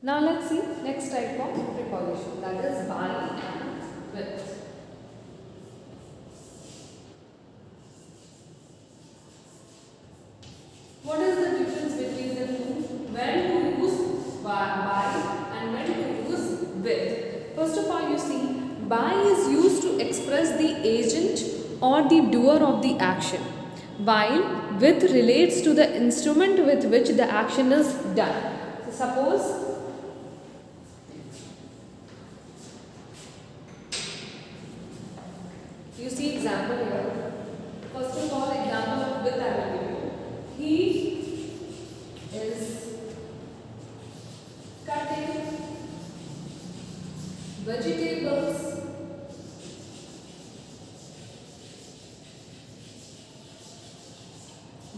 Now let's see next type of preposition, that is by and with. What is the difference between the two? When to use by and when to use with? First of all, you see, by is used to express the agent or the doer of the action, while with relates to the instrument with which the action is done. So suppose you see example here. First of all, example of with I will give you. He is cutting vegetables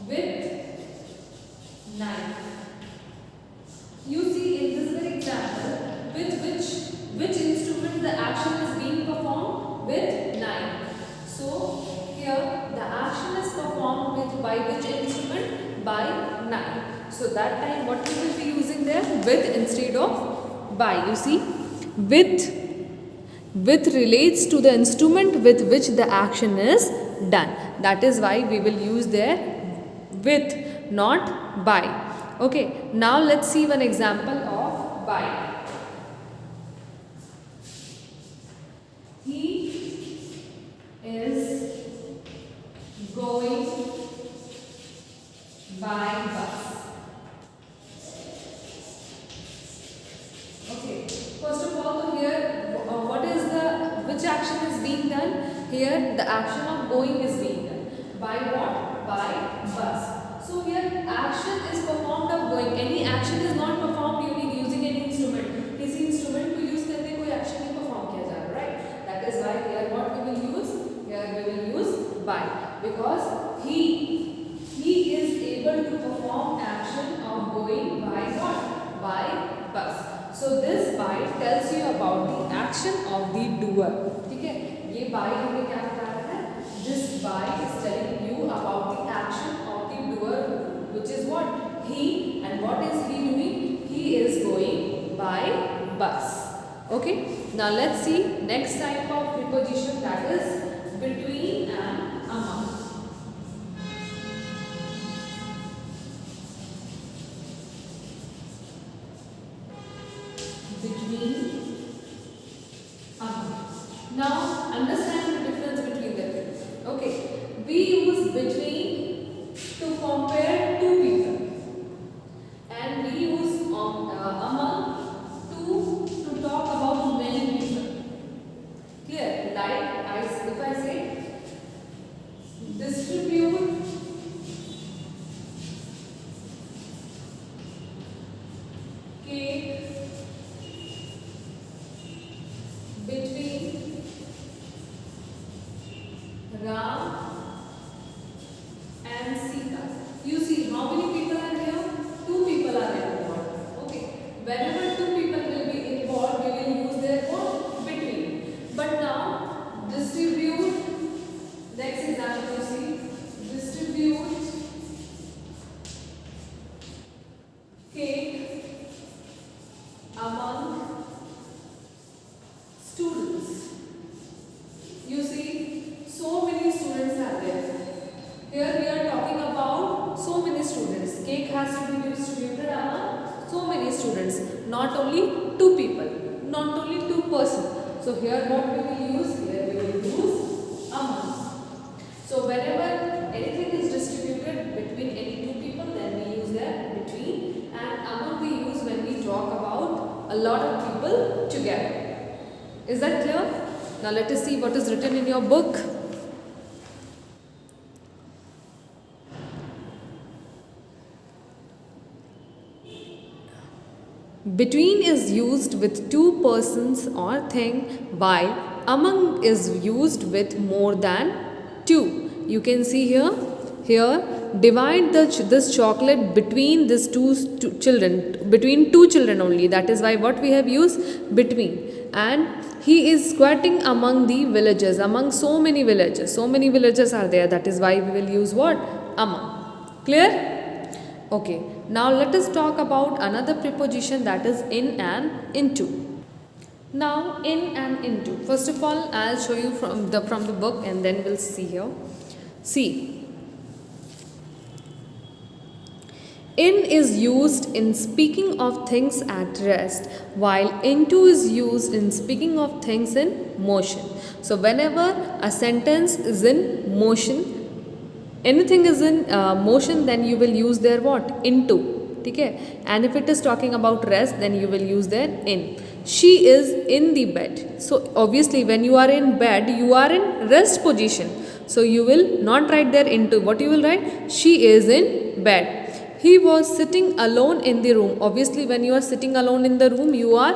with knife. You see in this very example, with which instrument the action is being performed? With knife. So here the action is performed with by which instrument? By knife. So that time what we will be using there? With instead of by. You see, with relates to the instrument with which the action is done. That is why we will use there with, not by. Okay, now let's see one example of by. He is going by bus. Okay, first of all, here what is the which action is being done? Here the action of going is being done. By what? By bus. So here action is performed of going. Any action is not performed using any instrument. किसी instrument को use करके कोई action नहीं perform किया जा रहा, right? That is why here what we will use? Here we will use by, because he is able to perform action of going by what? By bus. So this by tells you about the action of the doer. ठीक है? ये by हमें क्या बता रहा है? This by is telling you about the action of the doer, which is what? He. And what is he doing? He is going by bus. Okay? Now let's see next type of preposition, that is between and among. Between, among. Now understand the difference between them. Okay, we use between to compare two people, and we use among to talk about many people. Clear? Like if I say distribute cake between Ram and Sita. You see how many people are there? Two people are involved. Okay. Whenever two people will be involved, we will use their word between. But now distribute. Next example you see. Distribute cake among students. You see, so many students are there. Here we are talking about so many students. Cake has to be distributed among so many students. Not only two people, not only two persons. So here what we will use? Here we will use among. So whenever anything is distributed between any two people, then we use there between. And among we use when we talk about a lot of people together. Is that clear? Now let us see what is written in your book. Between is used with two persons or thing, while among is used with more than two. You can see here divide this chocolate between these two children, between two children only. That is why what we have used between. And he is squatting among the villagers, among so many villagers. So many villagers are there. That is why we will use what? Among. Clear? Okay. Now let us talk about another preposition, that is in and into. Now in and into. First of all, I'll show you from the book and then we'll see here. See. In is used in speaking of things at rest, while into is used in speaking of things in motion. So whenever a sentence is in motion, anything is in motion, then you will use there what? Into. Okay? And if it is talking about rest, then you will use there in. She is in the bed. So obviously when you are in bed, you are in rest position. So you will not write there into. What you will write? She is in bed. He was sitting alone in the room. Obviously when you are sitting alone in the room, you are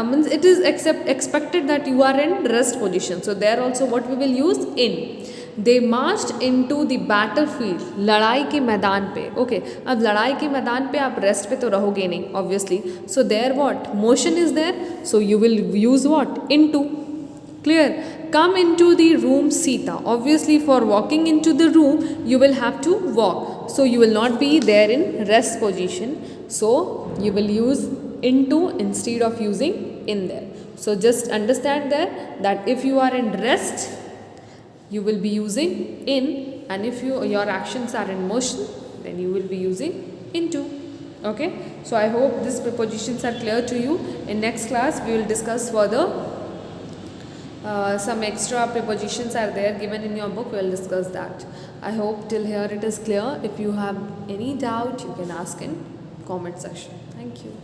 means it is expected that you are in rest position. So there also what we will use? In. They marched into the battlefield. लड़ाई के मैदान पे. Okay. अब लड़ाई के मैदान पे आप रेस्ट पे तो रहोगे नहीं obviously. So there what? Motion is there. So you will use what? Into. Clear? Come into the room, Sita. Obviously for walking into the room, you will have to walk. So you will not be there in rest position. So you will use into instead of using in there. So just understand there that if you are in rest, you will be using in, and if your actions are in motion, then you will be using into. Okay. So I hope these prepositions are clear to you. In next class, we will discuss further. Some extra prepositions are there given in your book. We will discuss that. I hope till here it is clear. If you have any doubt, you can ask in comment section. Thank you.